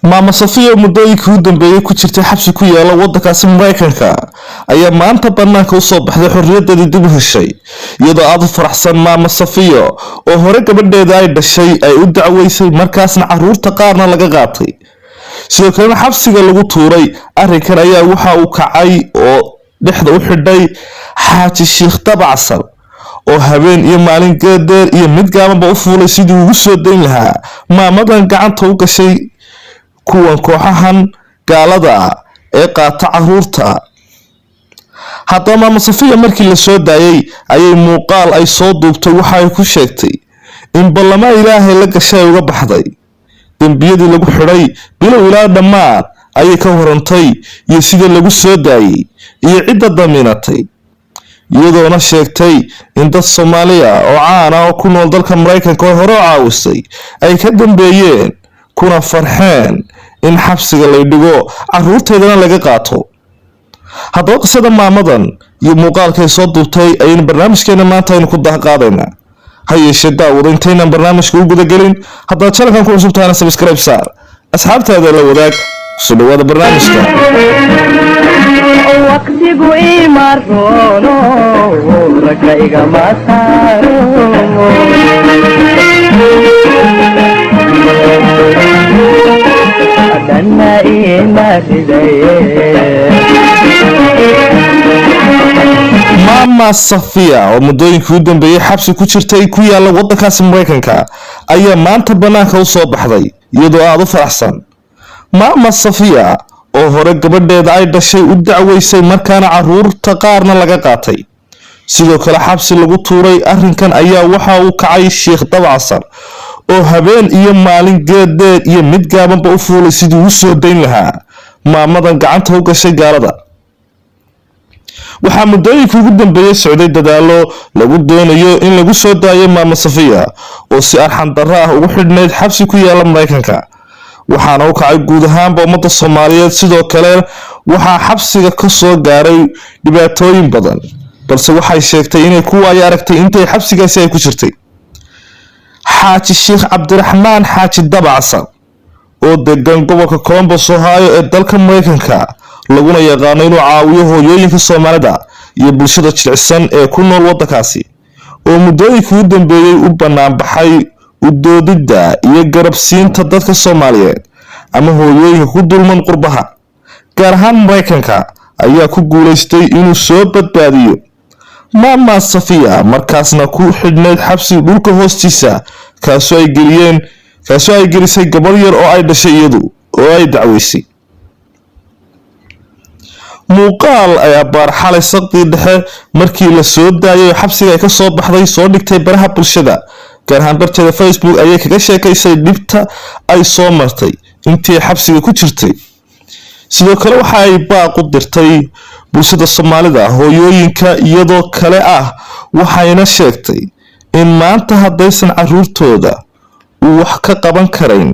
maama Safiya muddooyinkii u dambeeyay ku jirtay xabsi ku yaala waddankaasi Mareykanka ayaa maanta banaanka u soo baxday xorriyadeedii dib u heshay iyadoo aad u faraxsan. maama Safiya oo hore gabadheeda ay dhashay ay u dacweysay markaasna carruurta qaarna laga qaatay sidoo kalena xabsiga lagu tuuray. arrinkan ayaa waxa uu kacay oo dhexda u xidhay xaaji Sheekh Dabacsan oo habeen iyo maalin gaadheer iyo mid gaabanba u fuulay sidii ugu soo dayn lahaa maamadan gacanta u gashay kuwan kooxahan gaalada ee qaata carruurta. haddaba maama Safiya markii la soo daayay ayay muuqaal ay soo duubtay waxa ay ku sheegtay in ballama Ilaahay la gashay uga baxday dambiyadii lagu xidhay bilow ilaa dhammaad ayay ka warantay iyo sida lagu soo daayay iyo cidda damiinatay iyadoona sheegtay in dad Soomaaliya oo caan ah oo ku nool dalka Mareykanka oo hore u caawisay ay ka dambeeyeen kuna farxeen in xabsiga la dhigo carruurteedana laga qaato. haddaba qisada maamadan iyo muuqaalkay soo duubtay ayaynu barnaamijkeena maanta aynu ku daaqaadaynaa. ha yeeshee daawada intaynan barnaamijka u gudagelin haddaad channelkan ku cusub tahayna subscribe saar asxaabtaada la wadaag soo dhawaada barnaamijka. waqtigu imaroono ragayga masaaro adana maama Safiya oo muddooyinkii u dambeeyay xabsi ku jirtay ku yaala waddankaasi Mareykanka ayaa maanta banaanka u soo baxday iyadoo aad u faraxsan. maama Safiya oo hore gabadheeda ay dhashay u dacweysay markaana carruurta qaarna laga qaatay sidoo kale xabsi lagu tuuray. arrinkan ayaa waxa uu kacay Sheekh Dabacsan oo habeen iyo maalin gaadheer iyo mid gaabanba u fuulay sidii uu soo dayn lahaa maamadan gacanta u gashay gaalada. waxaa muddooyinkii ugu dambeeyay socday dadaalo lagu doonayo in lagu soo daayo maama Safiya oo si arxan darro ah ugu xidhnayd xabsi ku yaala Mareykanka waxaana u kacay guud ahaanba ummadda Soomaaliyeed. sidoo kale waxaa xabsiga ka soo gaaray dhibaatooyin badan balse waxay sheegtay inay ku waaya aragtay intay xabsigaasi ay ku jirtay. xaaji Sheekh Cabdiraxmaan xaaji Dabacsan oo degan gobolka Columbus Ohio ee dalka Mareykanka laguna yaqaano inuu caawiyo hooyooyinka Soomaalida iyo bulshada jilicsan ee ku nool waddankaasi oo muddooyinkii u dambeeyay u bannaan baxay u doodidda iyo garabsiinta dadka Soomaaliyeed ama hooyooyinka ku dulman qurbaha gaar ahaan Mareykanka ayaa ku guuleystay inuu soo badbaadiyo maama Safiya markaasna ku xidhnayd xabsi dhulka hoostiisa kaasoo ay gelisay gabar yar oo ay dhashay iyadu oo ay dacweysay. muuqaal ayaa baarxalay saqdii dhexe markii la soo daayay xabsiga ay ka soo baxday soo dhigtay baraha bulshada gaar ahaan barteeda Facebook ayay kaga sheekaysay dhibta ay soo martay intii xabsiga ku jirtay. sidoo kale waxa ay baaq u dirtay bulshada Soomaalida hooyooyinka iyadoo kale ah waxayna sheegtay in maanta haddaysan carruurtooda uu wax ka qaban karayn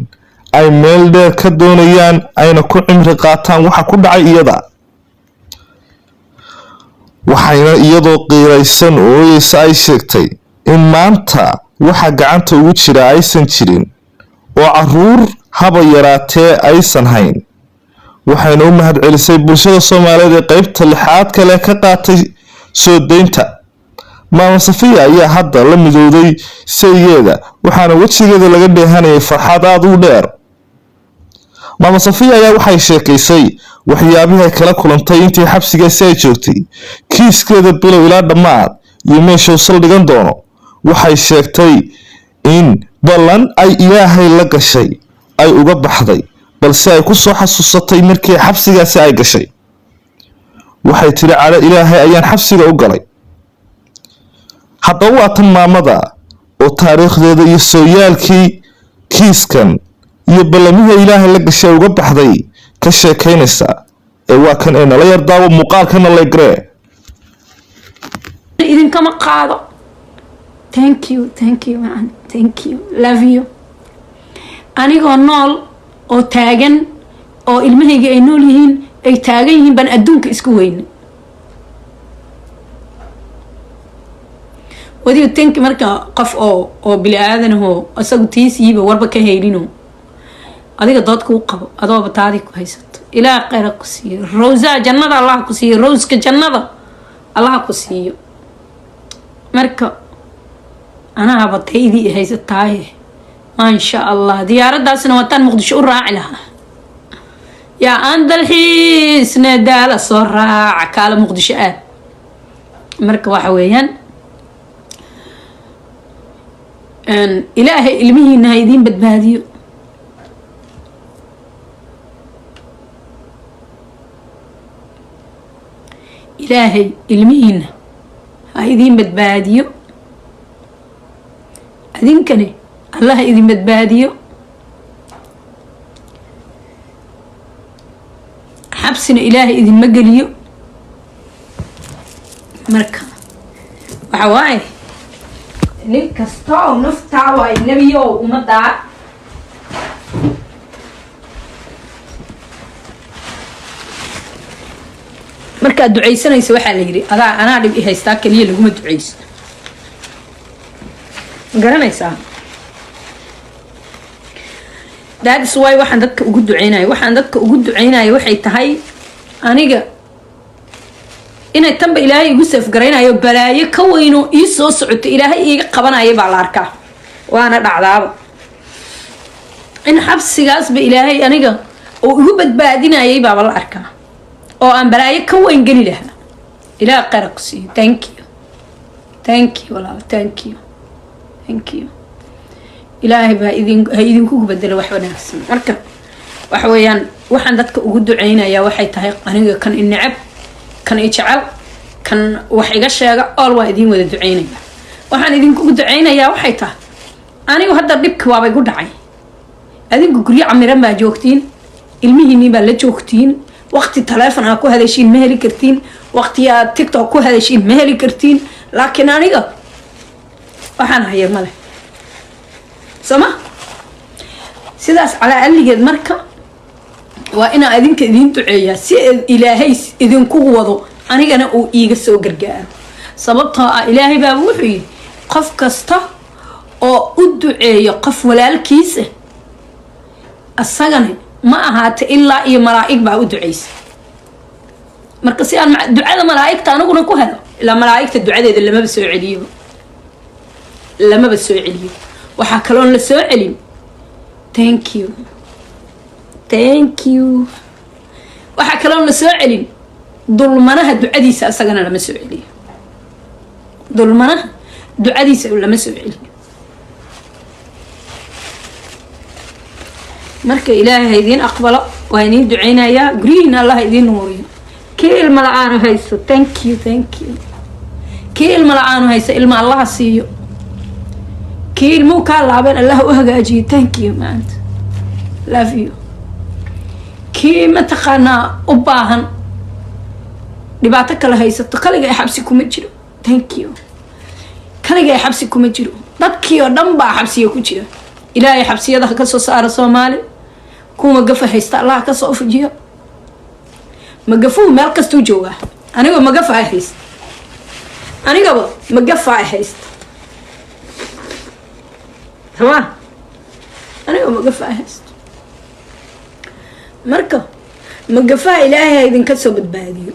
ay meel dheer ka doonayaan ayna ku cimri qaataan waxa ku dhacay iyada. waxayna iyadoo qiiraysan ooyeysa ay sheegtay in maanta waxa gacanta ugu jira aysan jirin oo carruur haba yaraatee aysan hayn. waxayna u mahadcelisay bulshada Soomaaliyeed ee qaybta lixaad kale ka qaatay soo daynta. maama Safiya ayaa hadda la midowday saygeeda waxaana wejigeeda laga dheehanayay farxad aad u dheer. maama Safiya ayaa waxay sheekaysay waxyaabihii ay kala kulantay intii xabsigaasi ay joogtay kiiskeeda bilow ilaa dhammaad iyo meesha uu saldhigan doono. waxay sheegtay in ballan ay Ilaahay la gashay ay uga baxday balse ay ku soo xasuusatay markii xabsigaasi ay gashay. waxay tiri cala Ilaahay ayaan xabsiga u galay. haddaba waa tan maamada oo taariikhdeeda iyo sooyaalkii kiiskan iyo ballamihii Ilaahay la gashay uga baxday ka sheekaynaysa ee waa kan ee nala yar daawo muuqaalkana la egree idinkama qaado. thank you man, thank you, love you. anigoo nool oo taagan oo ilmahayga ay nool yihiin ay taagan yihiin baan adduunka isku weyna. wadiyo tanki marka qof oo bili aadan oo asagu tiisiiba warba ka heelino adiga dood kuu qabo adooba taadii ku haysato ilaah khayra ku siiyo rowsa jannada allah ku siiyo rowska jannada allah ku siiyo marka anaaba taydii haysataaye maasha allah diyaaradaasna wataan muqdisho u raaci lahaa yaa aan dalxiisna daala soo raaca kaala muqdisho aad marka waxa weeyaan ilaahay ilmihiina ha idiin badbaadiyo ilaahay ilmihiina ha idiin badbaadiyo adinkani allah ha idin badbaadiyo xabsina ilaahay idinma geliyo marka waxa waaye nin kasta oo naftaa waay nebiyow ummadaa markaad ducaysanaysa waxaa la yidhi anaa dhib i haystaa keliya laguma ducayso ma garanaysaa daadis waay waxaan dadka ugu duceynayo waxay tahay aniga inay tanba ilaahay igu seefgaraynayo balaayo ka weyno ii soo socoto ilaahay iiga qabanaya baa la arkaa waana dhacdaaba in xabsigaasba ilaahay aniga oo igu badbaadinayay baaba la arkaa oo aan balaayo ka weyn geli lahaa ilaah khayra ku siiyo thank you walaal thank you ilaahay baa ha idinku bedelo wax wanaagsan marka waxa weeyaan waxaan dadka ugu duceynayaa waxay tahay aniga kan i necab kan i jecel kan wax iga sheega ool waa idiin wada duceynaya waxaan idinkugu duceynayaa waxay tahay anigu hadda dhibka waabay gu dhacay adinku guryo camiran baa joogtiin ilmihiinii baa la joogtiin waqti taleefon aa ku hadashiin ma heli kartiin waqti aad tiktok ku hadashiin ma heli kartiin laakiin aniga waxaan haya male soma sidaas calaa aligeed marka waa inaa idinka idiin duceeyaa si ilaahay idinku wado anigana uu iiga soo gargaaro sababtoo ah ilaahay baaba wuxuu yidhi qof kasta oo u duceeyo qof walaalkiisa asagana ma ahaata ilaa iyo malaa'ig baa u duceysa marka si aan ducada malaa'igta aniguna ku helo ilaa malaa'igta ducadeeda lamaba soo celiyo waxaa kaloon la soo celin thank you waxaa kaloon la soo celin dulmanaha ducadiisa asagana lama soo celiyo dulmanaha ducadiisa lama soo celiyo marka ilaahay ha idiin aqbalo waa idiin duceynayaa guryihiina allah idiin nuuriyo kii ilma la-aanu hayso thank you kii ilma la-aanu hayso ilma allaha siiyo kii ilmuhu kaa laabeen allah u hagaajiyo thank you maanta love you kii mataqaanaa u baahan dhibaato kale haysato kaliga xabsi kuma jiro thank you kaliga xabsi kuma jiro dadkii oo dhan baa xabsiga ku jira ilaahay xabsiyada ka soo saara Soomaali kuma gafa haysta allah ka soo fujiyo magafu meel kastuu jooga aniga magafa haysta anigaba magafa haysta تمام أنا مقفة هست مركب مقفة إلهي هيدين كسو بدباديو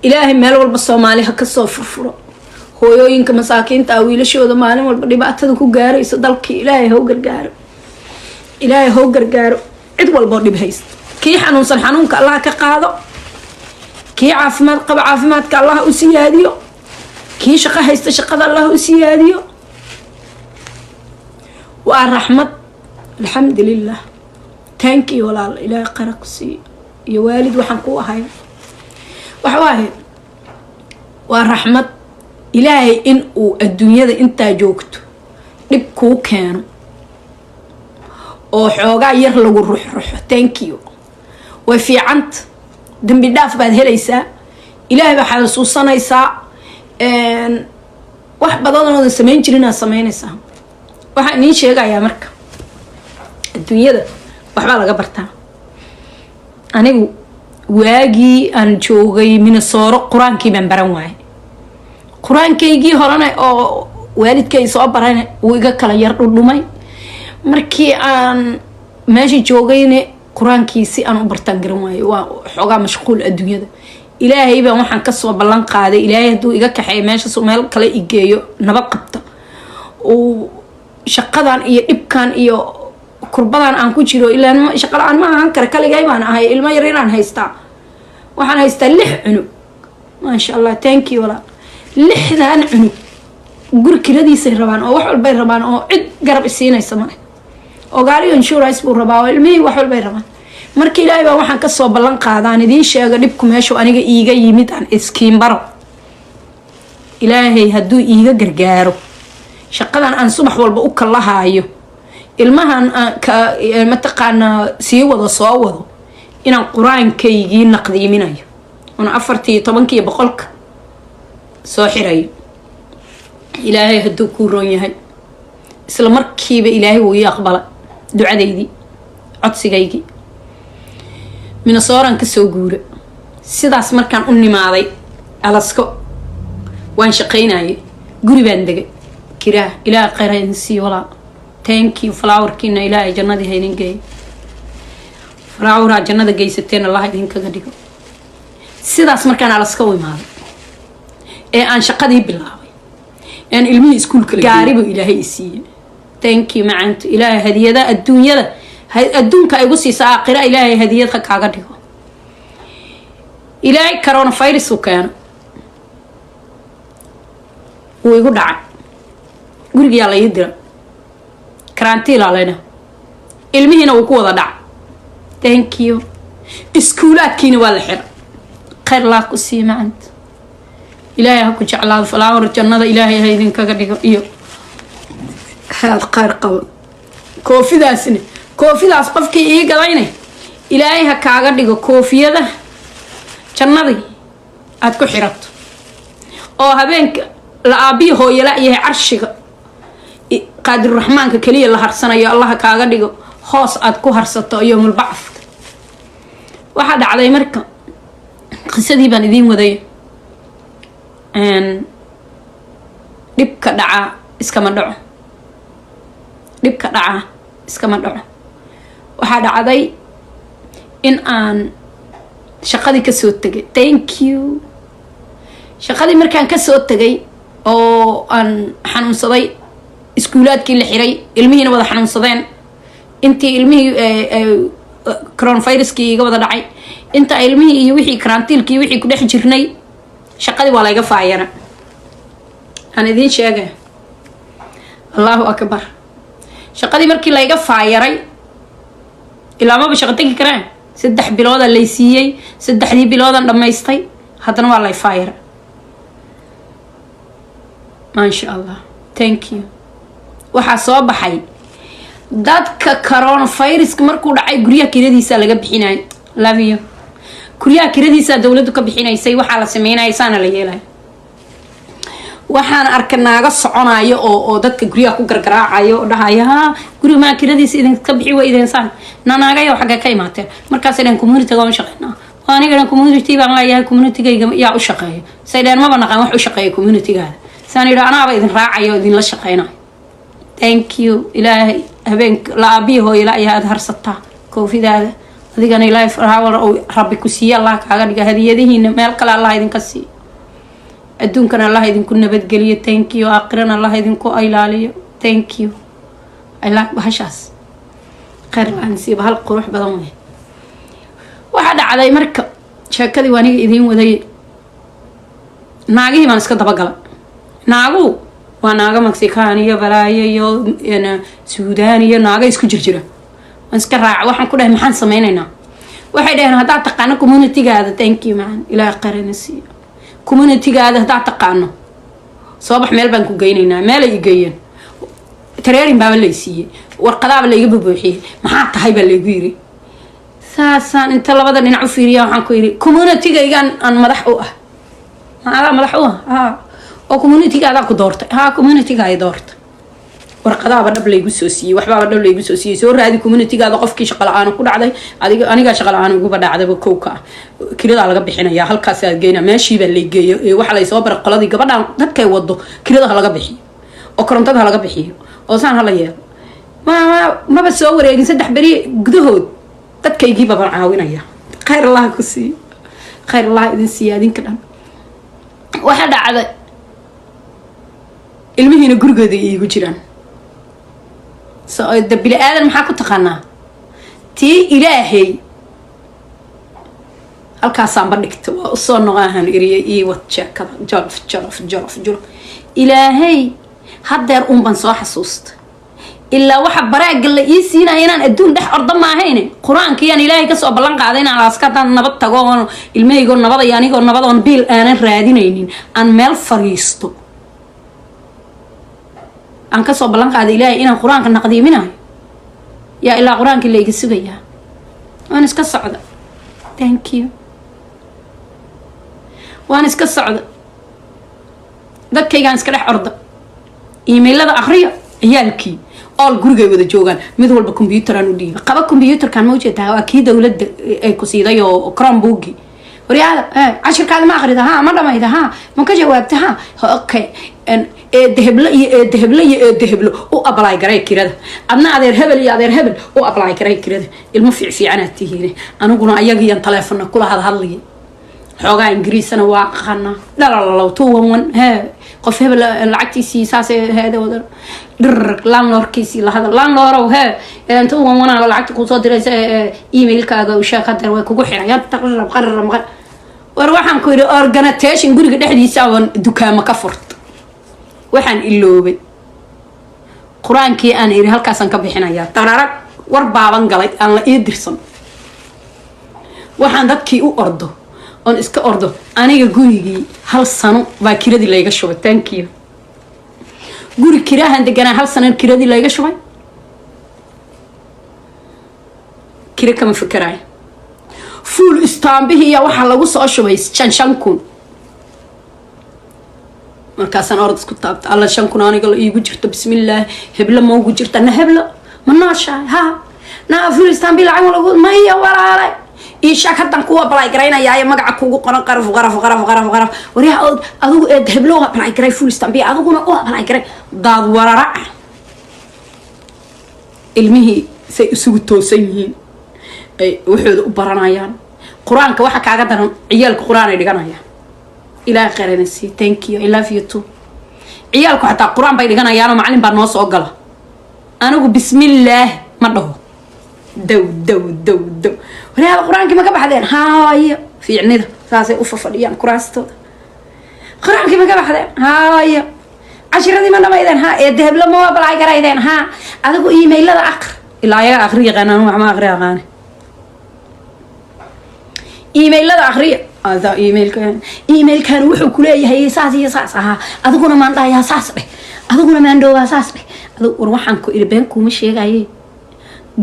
إلهي مال والبصومالي هكسو فرفرو hooyooyinka masaakiinta ah wiilashooda maalin walba dhibaatada ku gaarayso dalkii ilaahay how gargaaro cid walba dhib haysto kii xanuunsan xanuunka allah ka qaado kii caafimaad qaba caafimaadka allah u siyaadiyo kii shaqo haysta shaqada allah u siyaadiyo waa raxmad alxamdulilah thank you walaal ilaahay qara ku siiyo iyo waalid waxaan ku ahay waxa waaye waa raxmad ilaahay in uu adduunyada intaa joogto dhib kuu keeno oo xoogaa yar lagu ruxruxo thank you way fiicanta dambi dhaaf baad helaysaa ilaahay baa xasuusanaysaa wax badanooda samayn jirin aad samaynaysaa waxaan idiin sheegayaa marka adduunyada waxbaa laga bartaa anigu waagii aan joogay Minnesota quraankii baan baran waayay quraankaygii horena oo waalidkay soo barana uu iga kala yar dhudhumay markii aan meesha joogayne qur-aankii si aan u bartaan garan waayo waa xoogaa mashquul adduunyada ilaahay baan waxaan kasoo ballan qaaday ilaahay hadduu iga kaxeeyo meeshaas meel kale igeeyo nabad qabta uu shaqadan iyo dhibkan iyo kurbadan aan ku jiro ilaa shaqo la-aan ma ahaan kara kaligay baan ahay ilmo yar inaan haystaa waxaan haystaa 6 cunug maasha allah thank you walaal 6 cunug guri kiradiisay rabaan oo wax walbay rabaan oo cid garab isiinaysa male oo gaariga insurance buu rabaa oo ilmihii wax walbay rabaan marka ilaahay baa waxaan kasoo ballan qaadaan idiin sheega dhibku meeshu aniga iiga yimid aan iskiin baro ilaahay hadduu iiga gargaaro shaqadan aan subax walba u kalahaayo ilmahan mataqaanaa sii wado soo wado inaan qur-aankaygii naqdiiminayo una 14 boqolka soo xirayo ilaahay hadduu kuu roon yahay isla markiiba ilaahay wuu ii aqbala ducadeydii codsigaygii minasooran kasoo guura sidaas markaan u nimaaday alasko waan shaqaynayay guri baan degay kiraa ilaahay khayr idin siiyo walaa thank you flowerkiina ilaahay jannadii ha idin geeyo flower jannada geysateen allah idinkaga dhigo sidaas markaan alaska u imaaday ee aan shaqadii bilaabay aan ilmihii iskuulka gaaribu ilaahay i siiyey thank you macantu ilaahay hadiyada adduunyada adduunka ay ugu siisaa aakhira ilaahay hadiyad ha kaaga dhigo ilaahay coronavirus u keeno wuu igu dhacay gurigaa la ii dira karantiila lena ilmihiina wuu ku wada dhacay thank you iskuulaadkiina waa la xira khayr laa ku sii macanta ilaahay ha ku jeclaado flower jannada ilaahay ha idinkaga dhigo iyo haad khayr qabo koofidaas qofkii ii gadayne ilaahay ha kaaga dhigo koofiyada jannadii aad ku xirato oo habeenka la aabiyo hooyala yahay carshiga qaadir raxmaanka kaliya la harsanayo allah kaaga dhigo hoos aad ku harsato yawmul bacth waxa dhacday marka qisadii baan idin waday dhibka dhaca iskama dhaco waxaa dhacday in aan shaqadii kasoo tegay thank you shaqadii markaan kasoo tegay oo aan xanuunsaday iskuulaadkii la xiray ilmihiina wada xanuunsadeen intii ilmihii coronaviruskii iga wada dhacay inta ilmihii iyo wixii karantiilkii wixii ku dhex jirnay shaqadii waa layga faayara aan idiin sheegay allahu akbar shaqadii markii layga faayaray ilaa maba shaqo tegi karaan 3 bilooda lay siiyey 3 biloodan dhamaystay haddana waa lay faayara maasha allah thank you waxaa soo baxay dadka coronaviruska markuu dhacay guryaha kiradiisa laga bixinay love you guryaha kiradiisa dawladdu ka bixinaysay waxaa la sameynayay saana la yeelay waxaan arkanaaga soconayo oo dadka guryaha ku gargaraacayo oo dhahaya guri ma kiradiisa idin ka bixi way idin saan naanaagayo xagga ka imaatay markaas inaan community-ga u shaqeynaa aniga community baan leeyahay community-ga yaa u shaqeeyo saydaan ma naqaan wax u shaqeeyo community-ga saan ila anaaba idin raacayo idin la shaqeynayo thank you ilaahay habeenka la aabiyo hooyala aad harsataa koofidaada adigana ilaahay farxawal oo rabbi ku siiya allah kaaga dhiga hadiyadihiina meel kale allah idinka siiyo adduunkana allah idinku nabadgeliyo thank you aakhirana allah idinku ilaaliyo thank you allah bahashaas khayr aan siiba hal qurux badan weey waxa dhacday marka sheekadii waaniga idin waday naagihii baan iska dabagalay naagu waa naaga Mexican iyo balaayo iyo Suudaan iyo naaga isku jirjira aan iska raac waxaan ku dhahay maxaan sameynaynaa waxay dhaheen hadaa taqaano community-gaada thank you man ilaa qaranasi community-gaada hadaa taqaano soo bax meel baan ku geynaynaa meel ay geeyeen tareerin baa la siiyay warqadaaba la iga buuxiyay maxaa tahay baa la igu yiri saasan inta labada dhinac u fiiriyaa waxaan ku yiri community-gaygan aan madax u ah madax u ah oo community-gaada ku doortay community-ga ay doortay warqadaaba dhab la igu soo siiyay waxba dhab la igu soo siiyay soo raadi community-gaada qofkii shaqo la'aan ku dhacday aniga shaqo la'aan ugu badhacday kowka kirada laga bixinaya halkaas aad geeyna meeshii baa la geeyo waxa la soo bar qoladii gabadhan dadkay wado kirada laga bixiyo oo korontada laga bixiyo oo saan hala yeelo maba soo wareegin 3 beri gudahood dadkaygii baan caawinaya khayr allah ku sii khayr allah idin siyaadinka dhan waxa dhacday ilmihiina gurigooda iigu jiraan soo dabbil aadan maxaa ku taqaanaa tii ilaahay halkaasaan bandhigta waa usoo noqaahan iriyay ii wad jeekada jolof ilaahay haddeer unban soo xasuusta ilaa waxa baraaga la ii siinaya inaan adduun dhex orda maahayne qur-aankiyaan ilaahay kasoo ballan qaaday inaan aaskadaan nabad tago oon ilmahaygoo nabad iyo anigoo nabad oon biil aanan raadinaynin aan meel fariisto aan kasoo ballan qaaday ilaahay inaan qur-aanka naqdiiminayo yaa ilaa qur-aankii la iga sugayaa waan iska socda thank you waan iska socda dadkaygaan iska dhex orda iimaylada akhriya ciyaalkii all gurigay wada joogaan mid walba computeraan u dhiibay qaba computerkan ma ujeedaa waa kii dowladda ay ku siiday oo chromebooki waryaada cashirkaada ma akhrida ha ma dhamayda ha ma ka jawaabta ha okay deheblo u apply garay kirada adna adeer hebel u apply garay kirada ilmo fiicanaad tihiin aniguna ayagiiyan telefoon kula hadlay xoogaa ingiriisana waa qana dhalalo tuwan qof hebel lacagtiisii saasay heedooda landlordkiisii la hadal landlord inta wana lacagta ku soo diraysa emailkaaga u sheekada way kugu xirayaan qarrab war waxaan ku yiri organization guriga dhexdiisa aan dukaamo ka furto waxaan iloobay quraankii aan iri halkaas aan ka bixinayaa tararag war baaban galay aan la ii dirsan waxaan dadkii u ordo on iska ordo aniga gurigii hal sano baa kiradii layga shubay thank you guri kiraahan deganaa hal sano kiradii layga shubay kira kama fikiraay full istaambihiya waxa lagu soo shubay 5,000 markaasaan orod isku taabta alla 5,000 aniga la iigu jirto bismillaah hebla ma ugu jirta na hebla ma nooshahay ha na full istaambi lacag lagu maya walaalay إيشا كدن كوا بلاي جرينا يا مجا كوجو قرن قرف وريها أدو دهبلوها بلاي جري فول استنبي أدو كنا قوها بلاي جري ضاد ورا المهي سيسوي توسيين وحود برانايان قرآن كواحد كعادة عيال قرآن يدقنا يا إلى آخر نسي thank you I love you too عيالك حتى قرآن بيدقنا يا أنا معلم برناس أقله أنا أقول بسم الله مرده دو وريها القرآن كما كبحدين هاي في عنده ساسي أففليان كراستو القرآن كما كبحدين هاي 10 دي من ما يدين ها يدهب لما بلاي قرايدين ها أدقو إيميل هذا أقر إلا يا أخري غانا ما أخري غانا إيميل هذا أخري هذا إيميل كان وحو كلي هي ساسي ها أدقو ما عنده يا ساسي أدقو ما عنده ساسي أدقو روحانكو إلى بينكو مش يجاي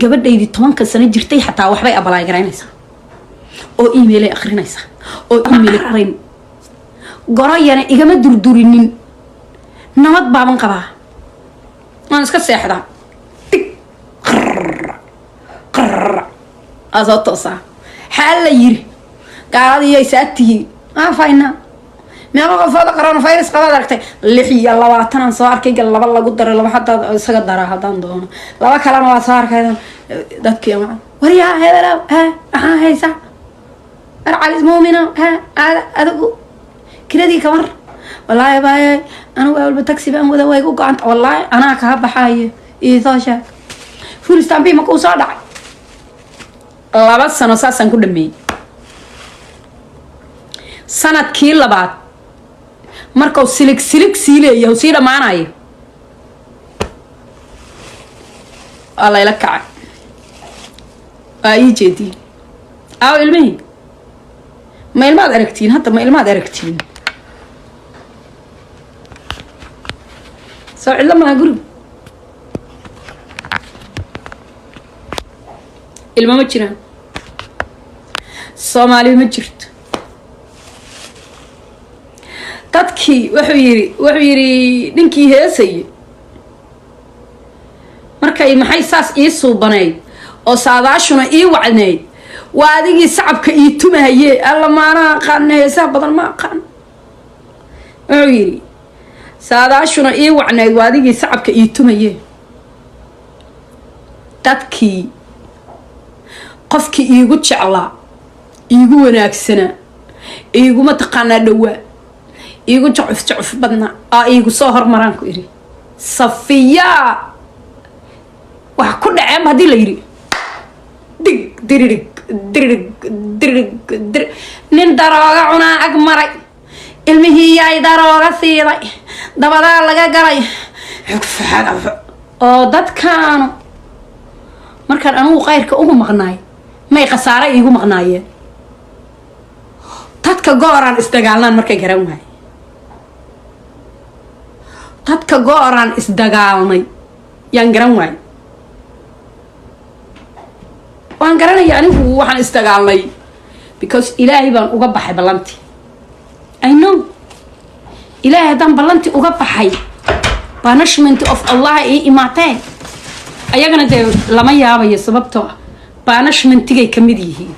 gabadhaydii 10 sano jirtay xataa waxbay apply gareynaysaa oo email ay akhrinaysaa oo email qarin gorayana igama durdurinin nabad baaban qabaa aan iska seexdaa azatosa xal la yiri gaaladii ay saatihiin fayna meeqa qofada coronavirus qabad aragtay 26 aan soo arkay gal laba lagu daray laba hadda isaga dara hadaan doono laba kalena waa soo arkay dadkii ma wariya heela haysa arcalis muumina adigu kiradii kamar wallahi baay ana walba taxi baan wada way ku go'anta wallahi ana ka baxay soo sheeg full stampi ma ku soo dhacay laba sano saasan ku dhameeyay sanadkii labaad markuu silig siileeyo si dhamaanayo alla ila kacay ay jeedii aw ilmihi ma ilmaad aragtiin hadda ma ilmaad aragtiin soo cidla ma guri ilma ma jiraan Soomaali ma jirto dadkii wuxuu yiri ninkii heesay markay maxay saas ii suubaneed oo saadaashuna ii wacneed waa adigii sacabka ii tumahaye alla maana qaan heesa badan ma qaan wuxuu yiri saadaashuna ii wacneed waa adigii sacabka ii tumaye dadkii qofkii iigu jeclaa iigu wanaagsanaa iiguma taqaanaa dhowaa iigu jacuf badnaa aa iigu soo hormaraan ku iri Safiya wax ku dhaceen haddii la yidhi dig diririg nin darooga cunaa ag maray ilmihii yaay darooga siiday dabadaa laga galay oo dadkaanu markaan anugu qayrka ugu maqnaay may khasaare iigu maqnaayeen dadka gooraan isdagaalnaan markay garan waay dadka gooraan isdagaalnay yaan garan waay waan garanaya anigu waxaan isdagaalnay because ilaahay baan uga baxay ballanti I know ilaahay haddaan ballanti uga baxay punishment of Allah ii imaateen ayagana dee lama yaabayo sababtoo punishmentigay ka mid yihiin